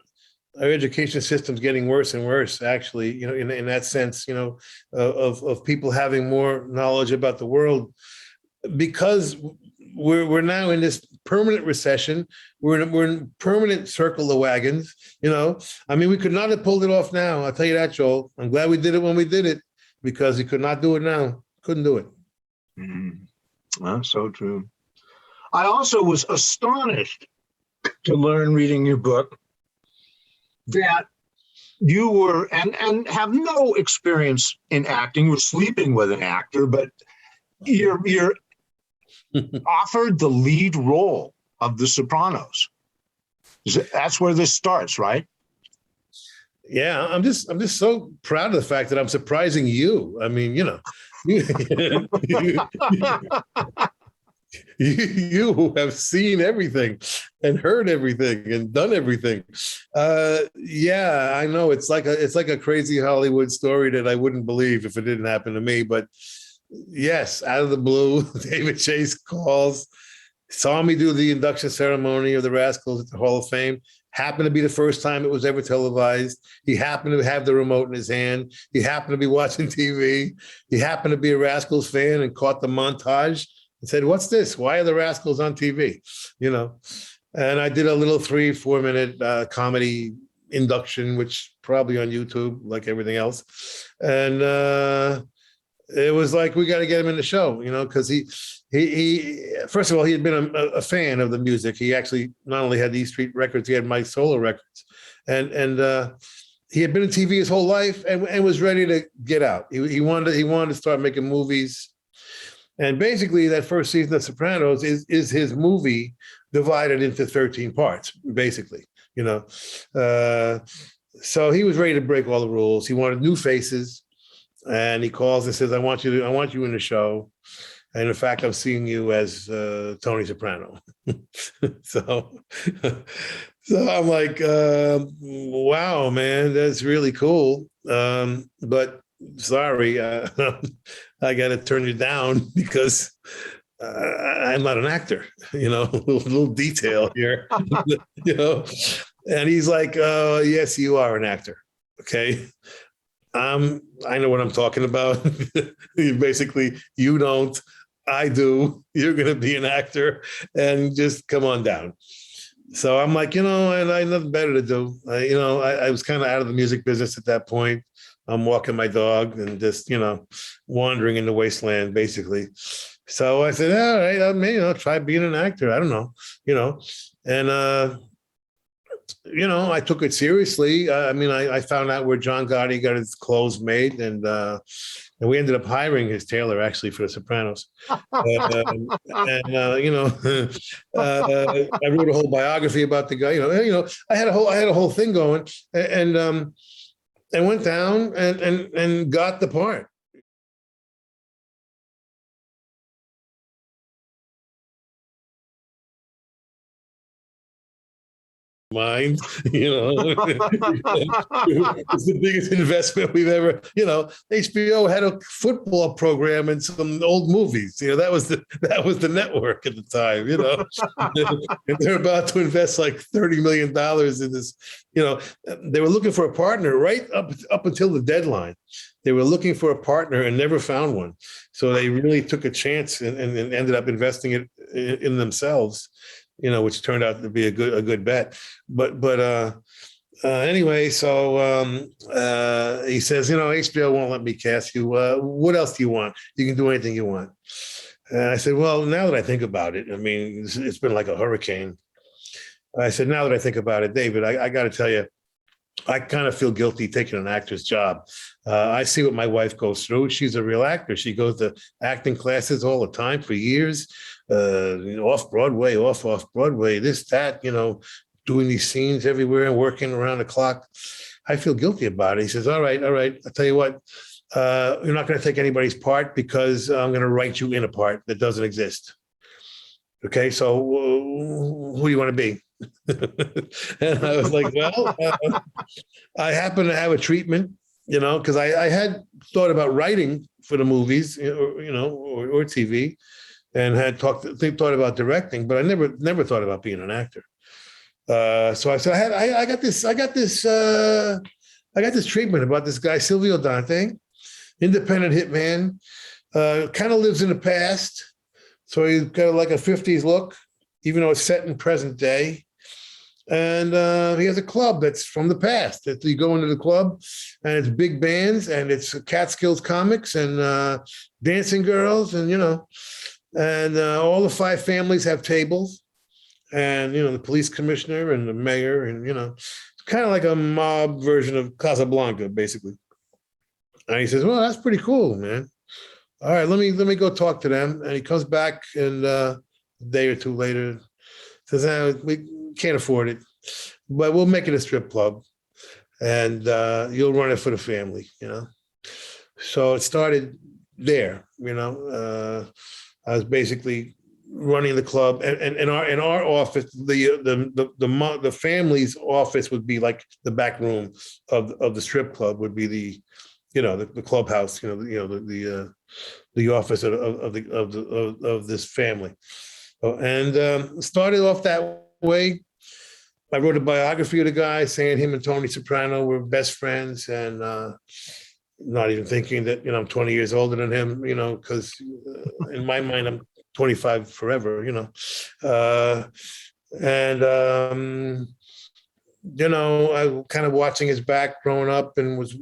education system's getting worse and worse, actually, in that sense, of people having more knowledge about the world, because we're now in this permanent recession. We're in permanent circle of wagons, I mean, we could not have pulled it off now. I'll tell you that, Joel. I'm glad we did it when we did it, because we could not do it now. Couldn't do it. That's so true. I also was astonished to learn, reading your book, that you were, and have no experience in acting, you were sleeping with an actor, but you're offered the lead role of The Sopranos. That's where this starts, right? Yeah, I'm just so proud of the fact that I'm surprising you. I mean, you who have seen everything and heard everything and done everything. Yeah, I know it's like a crazy Hollywood story that I wouldn't believe if it didn't happen to me. But yes, out of the blue, David Chase calls, saw me do the induction ceremony of the Rascals at the Hall of Fame. Happened to be the first time it was ever televised. He happened to have the remote in his hand. He happened to be watching TV. He happened to be a Rascals fan and caught the montage and said, "What's this? Why are the Rascals on TV?" And I did a little 3-4 minute comedy induction, which probably on YouTube, like everything else. And it was like, we got to get him in the show, because he first of all, he had been a fan of the music. He actually not only had these Street records, he had my solo records, and he had been in TV his whole life and was ready to get out. He wanted to start making movies. And basically, that first season of Sopranos is his movie divided into 13 parts, basically, So he was ready to break all the rules. He wanted new faces, and he calls and says, "I want you in the show. And in fact, I'm seeing you as Tony Soprano." So I'm like, wow, man, that's really cool. But sorry, I got to turn you down because I'm not an actor, little detail here, And he's like, yes, you are an actor. Okay. I know what I'm talking about. Basically, you don't, I do. You're going to be an actor, and just come on down. So I'm like, and I had nothing better to do. I was kind of out of the music business at that point. I'm walking my dog and just, wandering in the wasteland, basically. So I said, all right, I'll try being an actor. I don't know, and, I took it seriously. I found out where John Gotti got his clothes made, and we ended up hiring his tailor actually for The Sopranos. I wrote a whole biography about the guy. I had a whole thing going, and went down and got the part. mind, you know. It's the biggest investment we've ever, you know. HBO had a football program and some old movies. You know, that was the network at the time, you know. And they're about to invest like $30 million in this, you know. They were looking for a partner right up until the deadline. They were looking for a partner and never found one. So they really took a chance and ended up investing it in themselves, you know, which turned out to be a good bet. But anyway, so he says, you know, HBO won't let me cast you. What else do you want? You can do anything you want. And I said, well, now that I think about it, I mean, it's been like a hurricane. I said, now that I think about it, David, I got to tell you, I kind of feel guilty taking an actor's job. I see what my wife goes through. She's a real actor. She goes to acting classes all the time for years, off Broadway, off Broadway, this, that, you know, doing these scenes everywhere and working around the clock. I feel guilty about it. He says, all right. I'll tell you what, you're not going to take anybody's part because I'm going to write you in a part that doesn't exist. Okay, so who do you want to be? And I was like, well, I happen to have a treatment, you know, because I had thought about writing for the movies, you know, or TV, and had thought about directing, but I never thought about being an actor. So I said, I got this treatment about this guy, Silvio Dante, independent hitman, kind of lives in the past. So he's got like a 50s look, even though it's set in present day. And he has a club that's from the past. That you go into the club, and it's big bands, and it's Catskills comics and dancing girls, and you know, and all the 5 families have tables, and you know, the police commissioner and the mayor, and you know, it's kind of like a mob version of Casablanca, basically. And he says, "Well, that's pretty cool, man. All right, let me go talk to them." And he comes back, and a day or two later, says, "We can't afford it, but we'll make it a strip club, and you'll run it for the family," you know. So it started there, you know. I was basically running the club, and in our office, the family's office would be like the back room of the strip club would be the, you know, the clubhouse, you know, the office of this family, and started off that way. I wrote a biography of the guy saying him and Tony Soprano were best friends, and not even thinking that, you know, I'm 20 years older than him, you know, because in my mind, I'm 25 forever, you know. You know, I kind of watching his back growing up, and was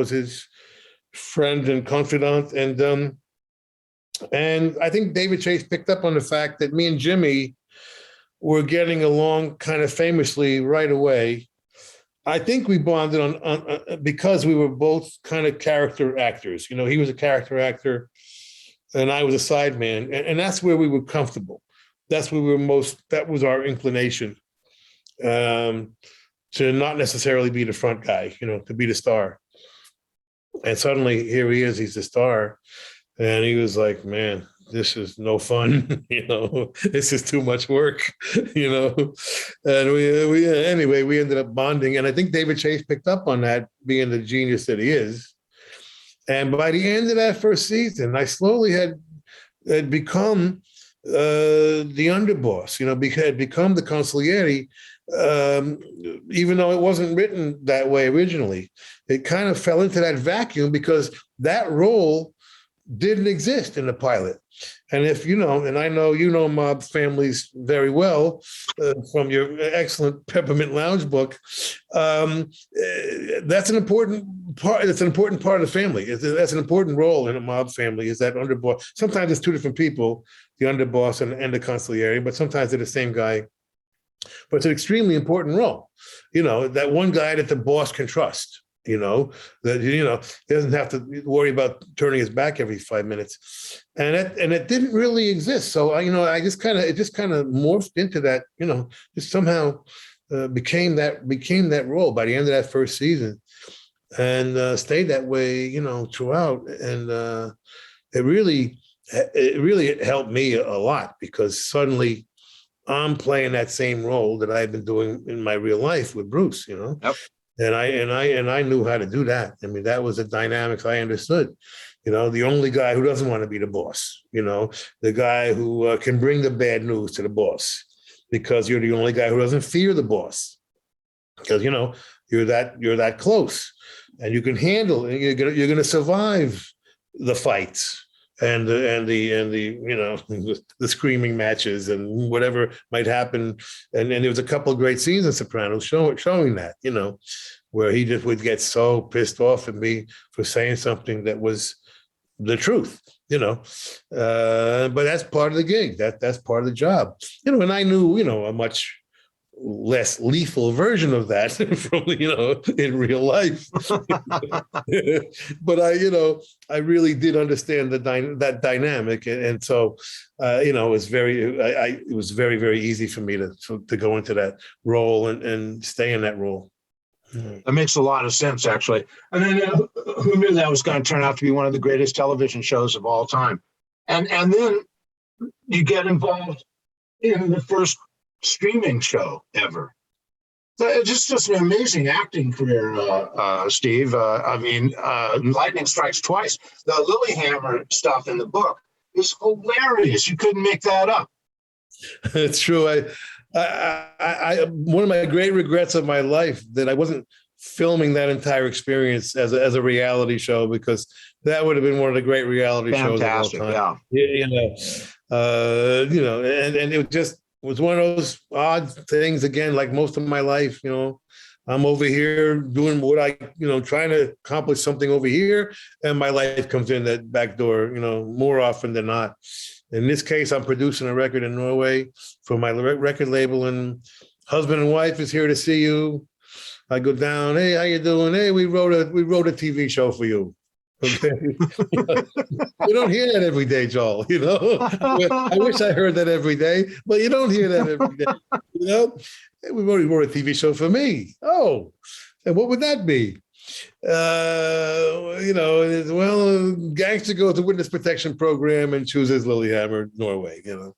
his friend and confidant. And I think David Chase picked up on the fact that me and Jimmy were getting along kind of famously right away. I think we bonded on because we were both kind of character actors. You know, he was a character actor and I was a sideman, and that's where we were comfortable. That's where we were that was our inclination, to not necessarily be the front guy, you know, to be the star. And suddenly here he is, he's the star. And he was like, man, this is no fun, you know, this is too much work, you know. And we ended up bonding. And I think David Chase picked up on that, being the genius that he is. And by the end of that first season, I slowly had become the underboss, you know, had become the consigliere, even though it wasn't written that way originally. It kind of fell into that vacuum because that role didn't exist in the pilot. And if you know, and I know you know mob families very well from your excellent Peppermint Lounge book, that's an important part. It's an important part of the family. That's an important role in a mob family, is that underboss. Sometimes it's 2 different people, the underboss and the consigliere, but sometimes they're the same guy. But it's an extremely important role. You know, that one guy that the boss can trust. You know, that, you know, he doesn't have to worry about turning his back every 5 minutes, and it didn't really exist. So it just kind of morphed into that. You know, just somehow became that role by the end of that first season, and stayed that way, you know, throughout. And it really helped me a lot, because suddenly I'm playing that same role that I've been doing in my real life with Bruce, you know. Yep. And I knew how to do that. I mean, that was the dynamics I understood. You know, the only guy who doesn't want to be the boss, you know, the guy who can bring the bad news to the boss because you're the only guy who doesn't fear the boss. Because, you know, you're that close and you can handle it. You're gonna survive the fights and the you know the screaming matches and whatever might happen. And there was a couple of great scenes in Sopranos showing that, you know, where he just would get so pissed off at me for saying something that was the truth, you know. But that's part of the gig. That's part of the job, you know. And I knew, you know, a much less lethal version of that from, you know, in real life. But I really did understand that dynamic, and so you know, it was very very easy for me to go into that role and stay in that role. That makes a lot of sense, actually. And then who knew that was going to turn out to be one of the greatest television shows of all time? And then you get involved in the first streaming show ever. So it's just an amazing acting career, Steve. I mean, lightning strikes twice. The Lilyhammer stuff in the book is hilarious. You couldn't make that up. It's true. I one of my great regrets of my life that I wasn't filming that entire experience as a reality show, because that would have been one of the great reality shows of all time. Yeah. You know, and it just was one of those odd things, again, like most of my life. You know, I'm over here doing what trying to accomplish something over here, and my life comes in that back door, you know, more often than not. In this case, I'm producing a record in Norway for my record label, and husband and wife is here to see you. I go down, hey, how you doing? Hey, we wrote a TV show for you. Okay. You don't hear that every day, Joel. You know, I wish I heard that every day, but you don't hear that every day. You know, hey, we wrote a TV show for me. Oh, and what would that be? You know, well, gangster goes to witness protection program and chooses Lilyhammer, Norway. You know,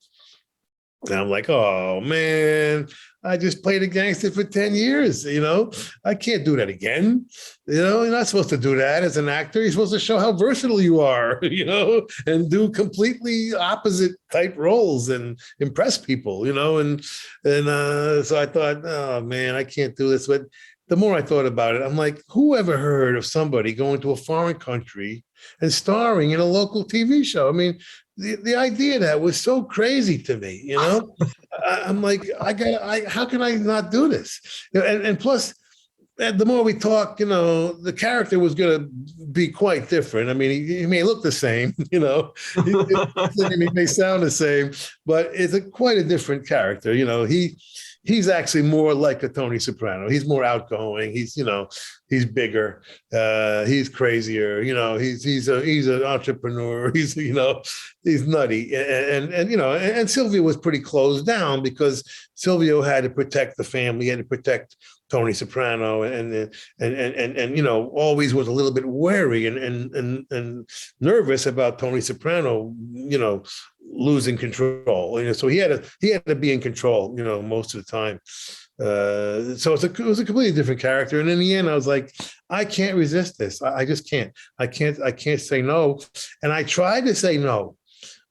and I'm like, oh man, I just played a gangster for 10 years. You know, I can't do that again. You know, you're not supposed to do that as an actor. You're supposed to show how versatile you are, you know, and do completely opposite type roles and impress people, you know. And so I thought, oh man, I can't do this. But the more I thought about it, I'm like, who ever heard of somebody going to a foreign country and starring in a local TV show? I mean, the idea of that was so crazy to me, you know. I'm like, how can I not do this? You know, and plus, the more we talk, you know, the character was going to be quite different. I mean, he may look the same, you know, he may sound the same, but it's quite a different character. You know, he's actually more like a Tony Soprano. He's more outgoing. He's, you know, he's bigger. He's crazier. You know, he's an entrepreneur. He's, you know, he's nutty. And you know, and Silvio was pretty closed down because Silvio had to protect the family. He had to protect Tony Soprano, and you know, always was a little bit wary and nervous about Tony Soprano, you know, losing control. You know, so he had to be in control, you know, most of the time. So it was a completely different character. And in the end, I was like, I can't resist this. I just can't. I can't say no. And I tried to say no.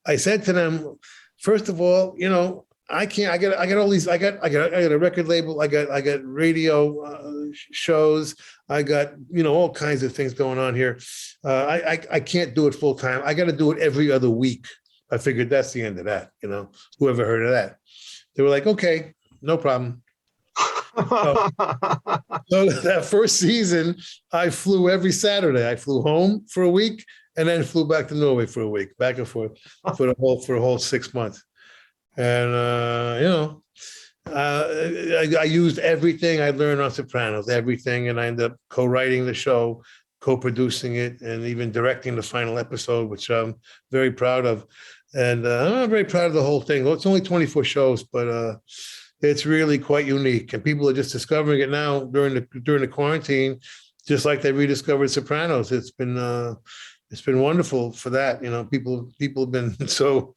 I said to them, first of all, you know, I can't. I got all these. I got a record label. I got radio shows. I got, you know, all kinds of things going on here. I can't do it full time. I got to do it every other week. I figured that's the end of that. You know, whoever heard of that? They were like, okay, no problem. So that first season, I flew every Saturday. I flew home for a week and then flew back to Norway for a week, back and forth for a whole 6 months. And you know, I used everything I learned on Sopranos, everything, and I ended up co-writing the show, co-producing it, and even directing the final episode, which I'm very proud of. And I'm very proud of the whole thing. Well, it's only 24 shows, but it's really quite unique, and people are just discovering it now during the quarantine, just like they rediscovered Sopranos. It's been wonderful for that. You know, people have been so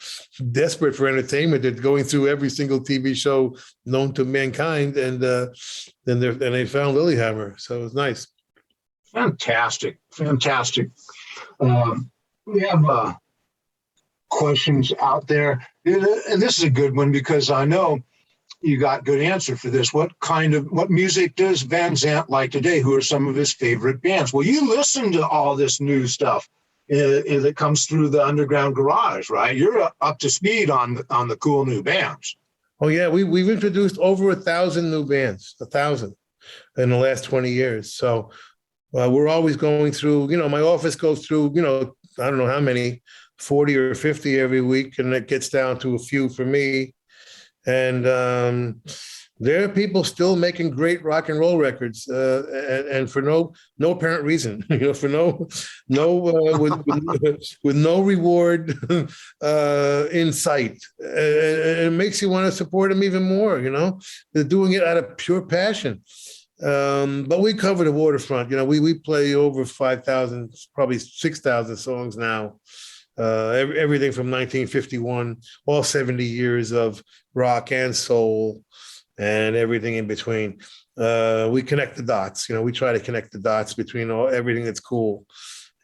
desperate for entertainment. They're going through every single TV show known to mankind, and then they found Lilyhammer. So it was nice. Fantastic. We have questions out there. And this is a good one because I know you got good answer for this. What music does Van Zandt like today? Who are some of his favorite bands? Well, you listen to all this new stuff that comes through the Underground Garage, right? You're up to speed on the cool new bands. Oh yeah, we've introduced over 1,000 new bands, 1,000 in the last 20 years. So we're always going through. My office goes through. I don't know how many, 40 or 50 every week, and it gets down to a few for me. And there are people still making great rock and roll records, and for no apparent reason, for with no reward in sight. It makes you want to support them even more. They're doing it out of pure passion. But we cover the waterfront. We play over 5,000, probably 6,000 songs now. Everything from 1951, all 70 years of rock and soul, and everything in between. We connect the dots. We try to connect the dots between everything that's cool,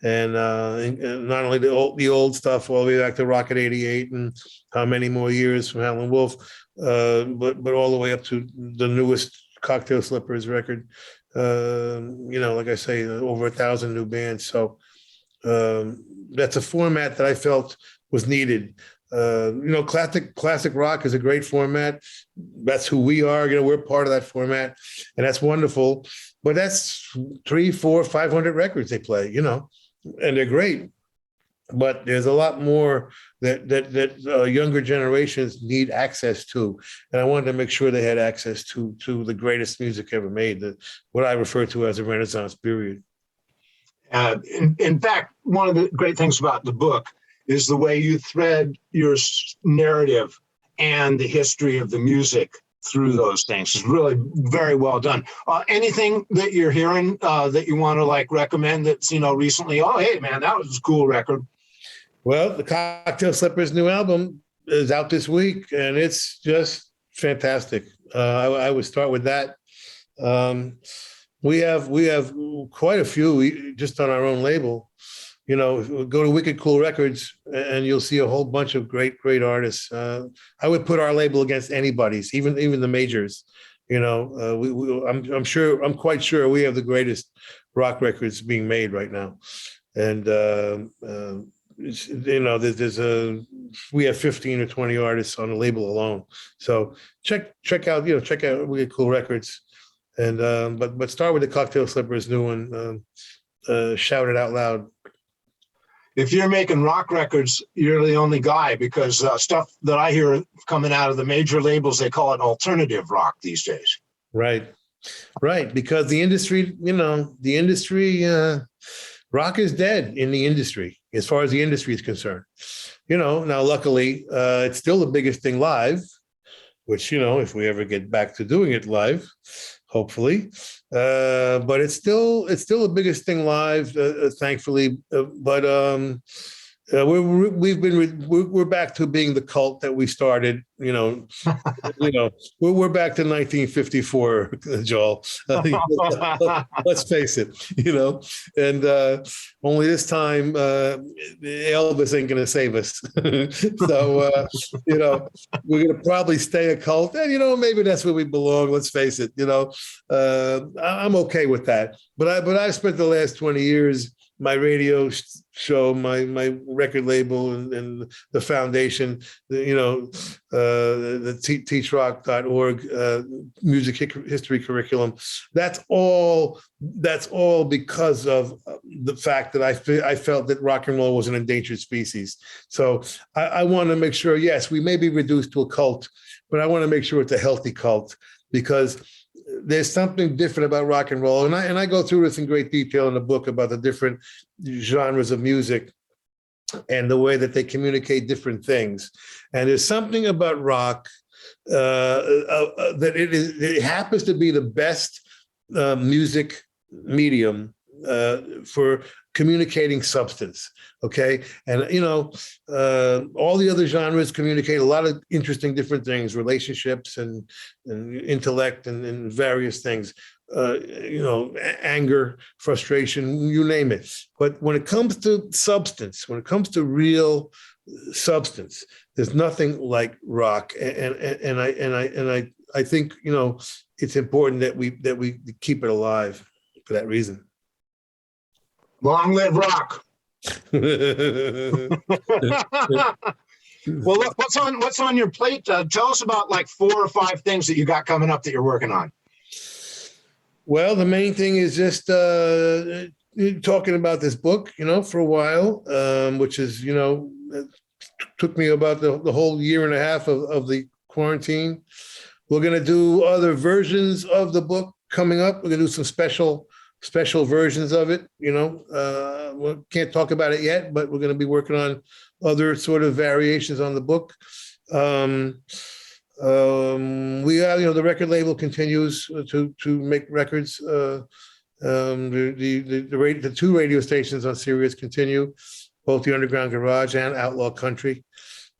and not only the old stuff all the way back to Rocket 88 and how many more years from Howlin' Wolf, but all the way up to the newest Cocktail Slippers record. Like I say, over 1,000 new bands. So that's a format that I felt was needed. Classic rock is a great format. That's who we are. We're part of that format, and that's wonderful. But that's 300, 400, 500 records they play, and they're great. But there's a lot more that younger generations need access to, and I wanted to make sure they had access to the greatest music ever made, what I refer to as a Renaissance period. In fact, one of the great things about the book is the way you thread your narrative and the history of the music through those things. It's really very well done. Anything that you're hearing that you want to recommend that's recently? Oh, hey man, that was a cool record. Well, the Cocktail Slippers new album is out this week, and it's just fantastic. I would start with that. We have quite a few just on our own label. Go to Wicked Cool Records and you'll see a whole bunch of great artists. I would put our label against anybody's, even the majors. I'm quite sure we have the greatest rock records being made right now. And we have 15 or 20 artists on the label alone. So check out Wicked Cool Records. And but start with the Cocktail Slippers new one. Shout it out loud. If you're making rock records, you're the only guy, because stuff that I hear coming out of the major labels, they call it alternative rock these days. Right. Because the industry, rock is dead in the industry, as far as the industry is concerned. Now luckily, it's still the biggest thing live, which, if we ever get back to doing it live, hopefully, but it's still the biggest thing live, thankfully. But we're back to being the cult that we started. We're back to 1954, Joel. Let's face it. And only this time, Elvis ain't going to save us. So we're going to probably stay a cult, and maybe that's where we belong. Let's face it. I'm okay with that. But I've spent the last 20 years. My radio show, my record label, and the foundation, the teachrock.org music history curriculum. That's all because of the fact that I felt that rock and roll was an endangered species. So I want to make sure, yes, we may be reduced to a cult, but I want to make sure it's a healthy cult, because there's something different about rock and roll. And I go through this in great detail in the book about the different genres of music and the way that they communicate different things. And there's something about rock that it happens to be the best music medium for communicating substance. Okay. And, all the other genres communicate a lot of interesting different things, relationships and intellect and various things, anger, frustration, you name it. But when it comes to substance, when it comes to real substance, there's nothing like rock. And I think, it's important that we keep it alive for that reason. Long live rock. Well, look, what's on your plate? Tell us about like 4 or 5 things that you got coming up that you're working on. Well, the main thing is just talking about this book, for a while, which is, took me about the whole year and a half of the quarantine. We're going to do other versions of the book coming up. We're going to do some special versions of it. We can't talk about it yet, but we're going to be working on other sort of variations on the book. We have, the record label continues to make records. The 2 radio stations on Sirius continue, both the Underground Garage and Outlaw Country.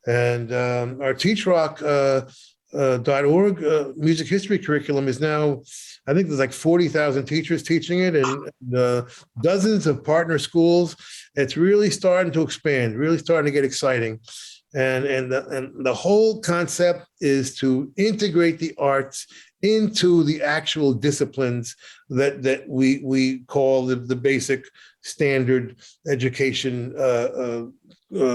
And our teachrock.org music history curriculum is now, I think there's like 40,000 teachers teaching it, and dozens of partner schools. It's really starting to expand, really starting to get exciting. And the whole concept is to integrate the arts into the actual disciplines that we call the basic standard education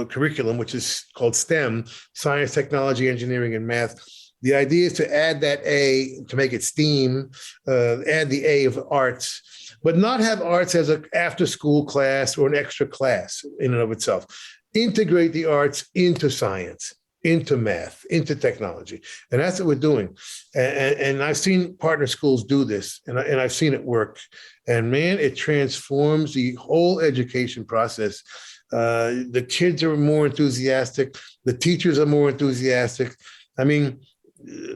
curriculum, which is called STEM, science, technology, engineering, and math. The idea is to add that A, to make it STEAM, add the A of arts, but not have arts as an after-school class or an extra class in and of itself. Integrate the arts into science, into math, into technology. And that's what we're doing. And I've seen partner schools do this, and I've seen it work. And man, it transforms the whole education process. The kids are more enthusiastic. The teachers are more enthusiastic. I mean,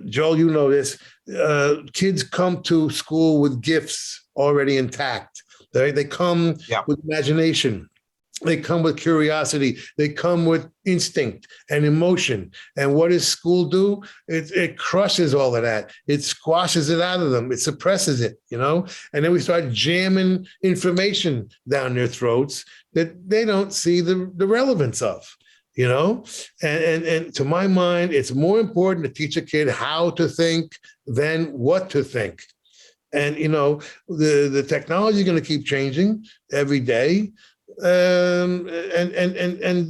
Joel, you know this. Kids come to school with gifts already intact. They come with imagination. They come with curiosity. They come with instinct and emotion. And what does school do? It crushes all of that. It squashes it out of them. It suppresses it, And then we start jamming information down their throats that they don't see the relevance of. And to my mind, it's more important to teach a kid how to think than what to think. And, the technology is going to keep changing every day. And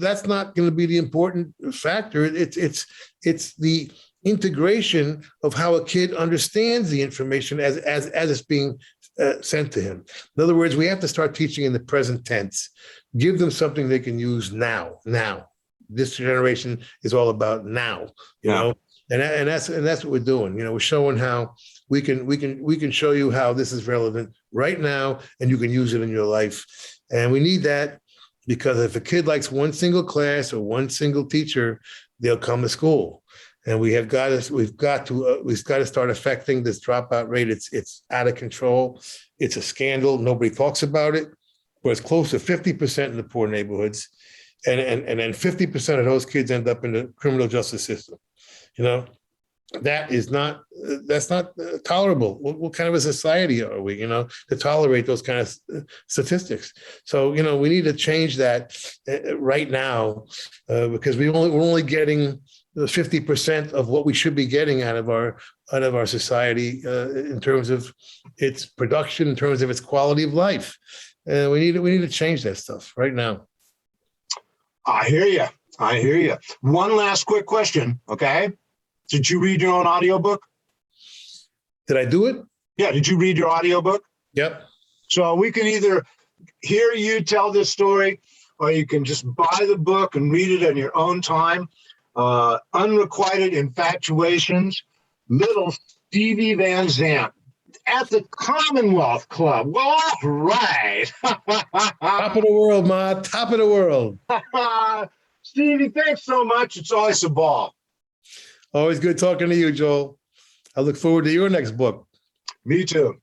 that's not going to be the important factor. It's the integration of how a kid understands the information as it's being sent to him. In other words, we have to start teaching in the present tense. Give them something they can use now. This generation is all about now, and that's what we're doing. We're showing how we can show you how this is relevant right now, and you can use it in your life. And we need that, because if a kid likes one single class or one single teacher, they'll come to school. And we've got to start affecting this dropout rate. It's out of control. It's a scandal. Nobody talks about it. But it's close to 50% in the poor neighborhoods. And then 50% of those kids end up in the criminal justice system. That's not tolerable. What kind of a society are we, to tolerate those kind of statistics? So, we need to change that right now, because we're only getting 50% of what we should be getting out of our society in terms of its production, in terms of its quality of life. We need to change that stuff right now. I hear you. One last quick question, okay? Did you read your own audiobook? Did I do it? Yeah, did you read your audiobook? Yep. So we can either hear you tell this story, or you can just buy the book and read it in your own time. Unrequited Infatuations, Little Stevie Van Zandt at the Commonwealth Club. Well, all right. Top of the world, Ma. Top of the world. Stevie, thanks so much. It's always a ball. Always good talking to you, Joel. I look forward to your next book. Me too.